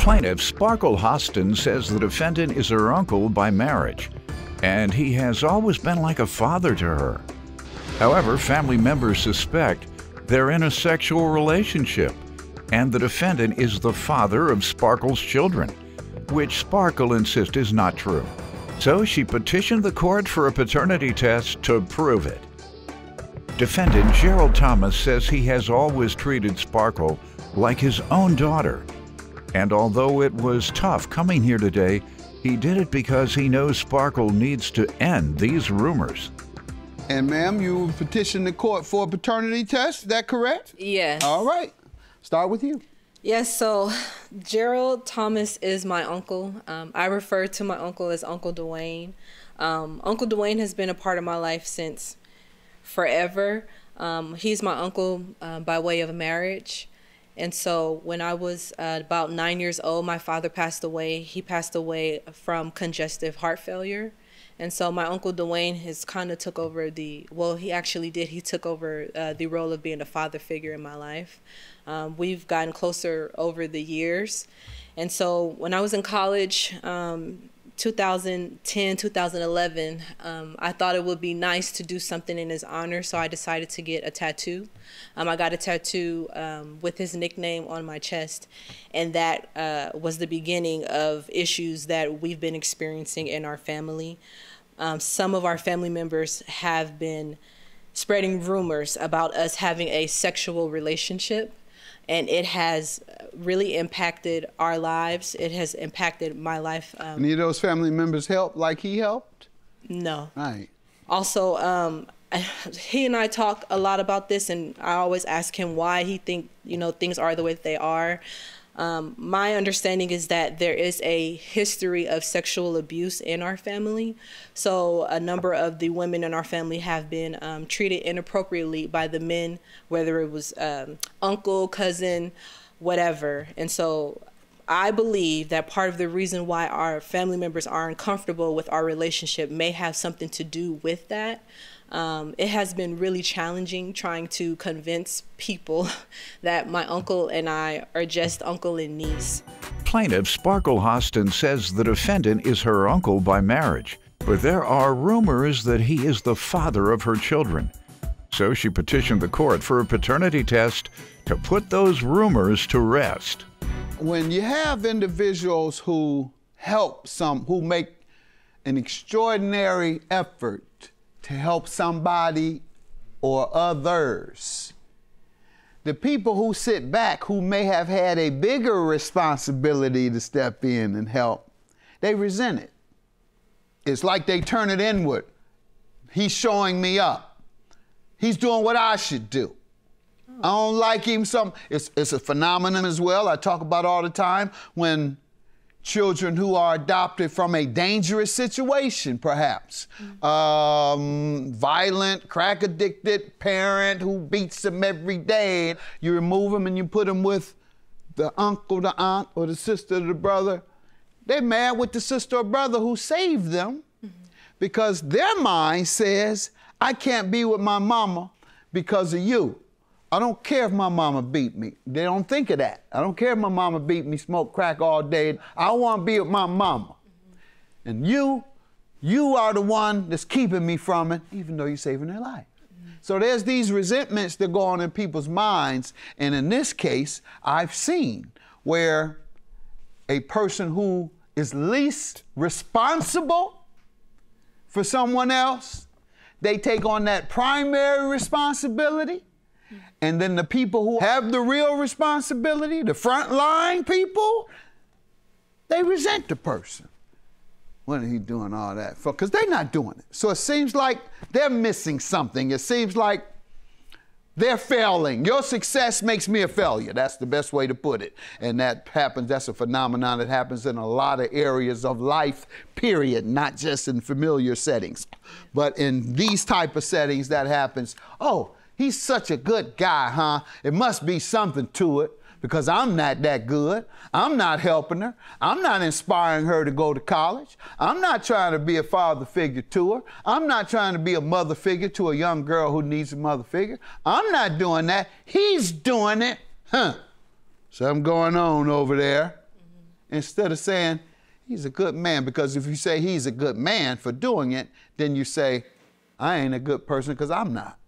Plaintiff Sparkle Hostin says the defendant is her uncle by marriage, and he has always been like a father to her. However, family members suspect they're in a sexual relationship, and the defendant is the father of Sparkle's children, which Sparkle insists is not true. So she petitioned the court for a paternity test to prove it. Defendant Gerald Thomas says he has always treated Sparkle like his own daughter. And although it was tough coming here today, he did it because he knows Sparkle needs to end these rumors. And ma'am, you petitioned the court for a paternity test, is that correct? Yes. All right, start with you. Yes, so Gerald Thomas is my uncle. I refer to my uncle as Uncle Dwayne. Uncle Dwayne has been a part of my life since forever. He's my uncle by way of marriage. And so when I was about 9 years old, my father passed away. He passed away from congestive heart failure. And so my Uncle Dwayne has kind of took over he took over the role of being a father figure in my life. We've gotten closer over the years. And so when I was in college, 2010, 2011, I thought it would be nice to do something in his honor, so I decided to get a tattoo. I got a tattoo with his nickname on my chest, and that was the beginning of issues that we've been experiencing in our family. Some of our family members have been spreading rumors about us having a sexual relationship, and it has really impacted our lives. It has impacted my life. Any of those family members help like he helped? No. Right. Also, he and I talk a lot about this, and I always ask him why he think things are the way that they are. My understanding is that there is a history of sexual abuse in our family. So a number of the women in our family have been treated inappropriately by the men, whether it was uncle, cousin, whatever. And so I believe that part of the reason why our family members are uncomfortable with our relationship may have something to do with that. It has been really challenging trying to convince people that my uncle and I are just uncle and niece. Plaintiff Sparkle Hostin says the defendant is her uncle by marriage, but there are rumors that he is the father of her children. So she petitioned the court for a paternity test to put those rumors to rest. When you have individuals who who make an extraordinary effort to help somebody or others, the people who sit back, who may have had a bigger responsibility to step in and help, they resent it. It's like they turn it inward. He's showing me up. He's doing what I should do. I don't like him. It's a phenomenon as well. I talk about all the time when children who are adopted from a dangerous situation, perhaps. Violent, crack-addicted parent who beats them every day. You remove them and you put them with the uncle, the aunt, or the sister, the brother. They're mad with the sister or brother who saved them because their mind says, I can't be with my mama because of you. I don't care if my mama beat me. They don't think of that. I don't care if my mama beat me, smoke crack all day. I want to be with my mama. And you are the one that's keeping me from it, even though you're saving their life. So there's these resentments that go on in people's minds. And in this case, I've seen where a person who is least responsible for someone else, they take on that primary responsibility. And then the people who have the real responsibility, the frontline people, they resent the person. What are he doing all that for? Because they're not doing it. So it seems like they're missing something. It seems like they're failing. Your success makes me a failure. That's the best way to put it. And that happens, that's a phenomenon that happens in a lot of areas of life, period, not just in familiar settings. But in these type of settings that happens, oh, he's such a good guy, huh? It must be something to it because I'm not that good. I'm not helping her. I'm not inspiring her to go to college. I'm not trying to be a father figure to her. I'm not trying to be a mother figure to a young girl who needs a mother figure. I'm not doing that. He's doing it. Something going on over there. instead of saying, he's a good man. Because if you say he's a good man for doing it, then you say, I ain't a good person because I'm not.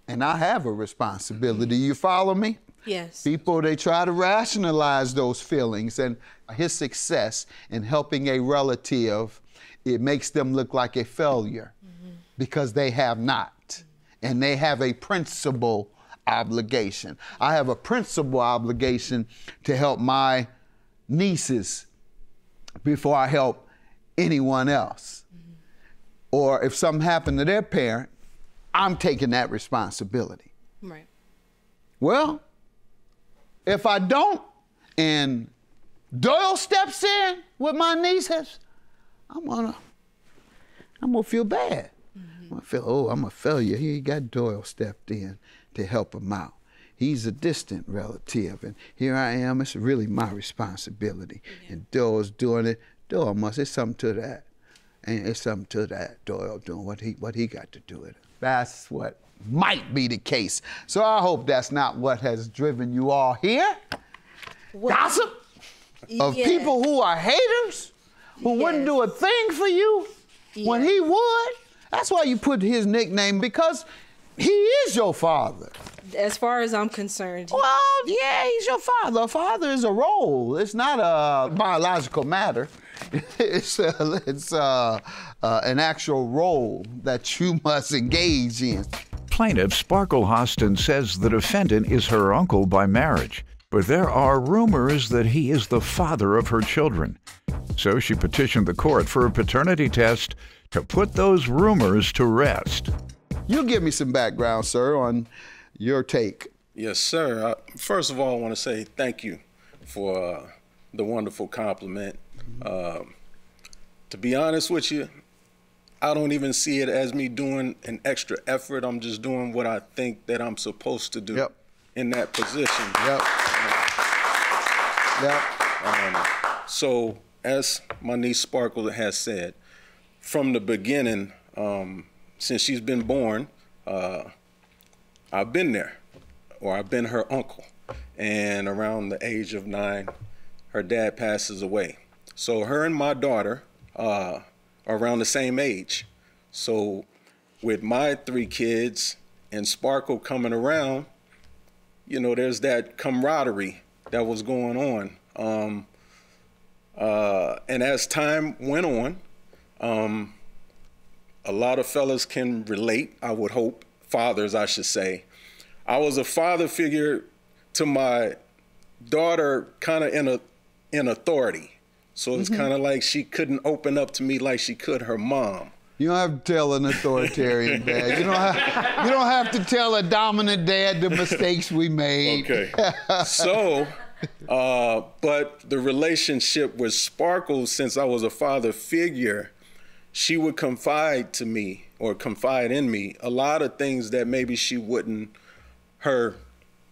And I have a responsibility. You follow me? Yes. People, they try to rationalize those feelings, and his success in helping a relative, it makes them look like a failure because they have not. And they have a principal obligation. I have a principal obligation to help my nieces before I help anyone else. Or if something happened to their parent, I'm taking that responsibility. Right. Well, if I don't, and Doyle steps in with my nieces, I'm gonna feel bad. I'm gonna feel, oh, I'm a failure. He got Doyle stepped in to help him out. He's a distant relative, and here I am. It's really my responsibility. And Doyle's doing it. Doyle must. There's something to that. And it's something to that. Doyle doing what he got to do with it. That's what might be the case. So I hope that's not what has driven you all here. Gossip of people who are haters, who wouldn't do a thing for you when he would. That's why you put his nickname, because he is your father. As far as I'm concerned. Well, yeah, he's your father. A father is a role. It's not a biological matter. It's an actual role that you must engage in. Plaintiff Sparkle Hostin says the defendant is her uncle by marriage, but there are rumors that he is the father of her children. So she petitioned the court for a paternity test to put those rumors to rest. You give me some background, sir, on your take. Yes, sir. First of all, I want to say thank you for the wonderful compliment. To be honest with you, I don't even see it as me doing an extra effort. I'm just doing what I think that I'm supposed to do in that position. So, as my niece Sparkle has said, from the beginning, since she's been born, I've been there, or I've been her uncle. And around the age of 9, her dad passes away. So her and my daughter are around the same age. So with my 3 kids and Sparkle coming around, you know, there's that camaraderie that was going on. And as time went on, a lot of fellas can relate, I would hope, fathers, I should say. I was a father figure to my daughter, kind of in authority. So it's kind of like she couldn't open up to me like she could her mom. You don't have to tell an authoritarian dad. You don't have to tell a dominant dad the mistakes we made. Okay. So, but the relationship with Sparkle, since I was a father figure, she would confide to me, or confide in me, a lot of things that maybe she wouldn't her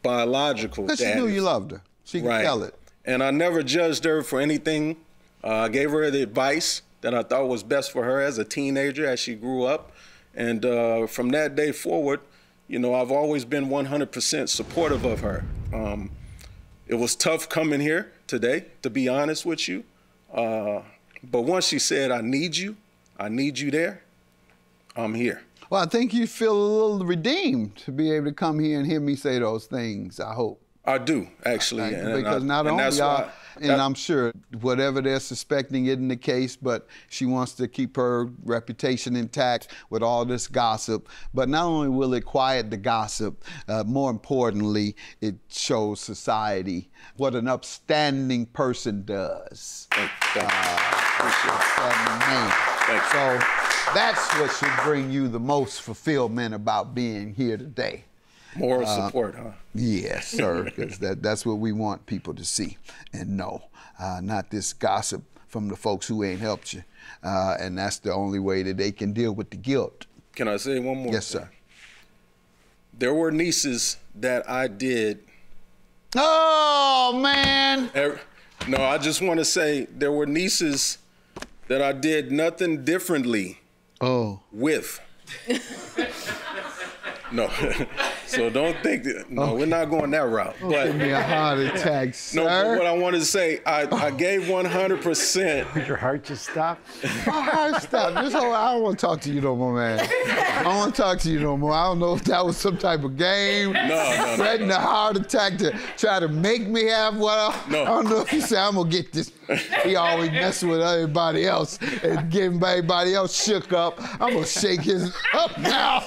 biological dad. Because she knew you loved her. She could tell it. And I never judged her for anything. I gave her the advice that I thought was best for her as a teenager as she grew up. And from that day forward, you know, I've always been 100% supportive of her. It was tough coming here today, to be honest with you. But once she said, I need you there, I'm here. Well, I think you feel a little redeemed to be able to come here and hear me say those things, I hope. I do, actually. Because not only y'all, and I'm sure whatever they're suspecting isn't the case, but she wants to keep her reputation intact with all this gossip. But not only will it quiet the gossip, more importantly, it shows society what an upstanding person does. Thank you. So that's what should bring you the most fulfillment about being here today. Moral support, huh? Yes, sir, because that's what we want people to see and know, not this gossip from the folks who ain't helped you. And that's the only way that they can deal with the guilt. Can I say one more thing? Yes, sir. There were nieces that I did. Oh, man. No, I just want to say there were nieces that I did nothing differently with. No. So don't think that, no, we're not going that route. Give me a heart attack, sir. No, but what I wanted to say, I gave 100%. Did your heart just stop? My heart stopped. I don't want to talk to you no more, man. I don't want to talk to you no more. I don't know if that was some type of game. No. Threatening a heart attack to try to make me have what I don't know if you say I'm going to get this. He always messing with everybody else and getting everybody else shook up. I'm going to shake his up now.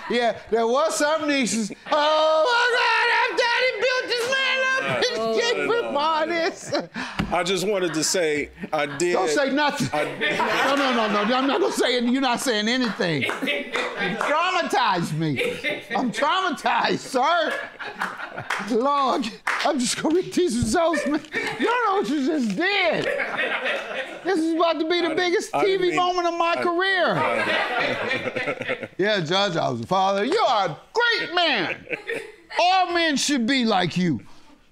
Yeah, there was some nieces. Oh my God, I'm daddy built this man up. Mathis. I just wanted to say I did. Don't say nothing. No. I'm not gonna say it. You're not saying anything. You traumatized me. I'm traumatized, sir. Lord, I'm just gonna read these results, man. You don't know what you just did. This is about to be the biggest TV moment of my career. Yeah, Judge, I was a father. You are a great man. All men should be like you.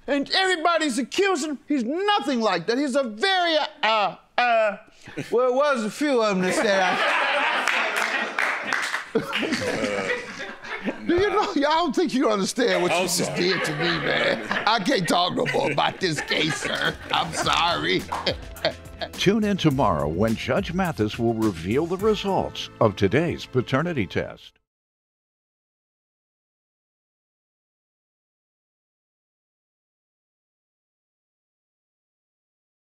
And everybody's accusing him. He's nothing like that. He's a very, well, it was a few of them that said, do you know, I don't think you understand what you just did to me, man. I can't talk no more about this case, sir. I'm sorry. Tune in tomorrow when Judge Mathis will reveal the results of today's paternity test.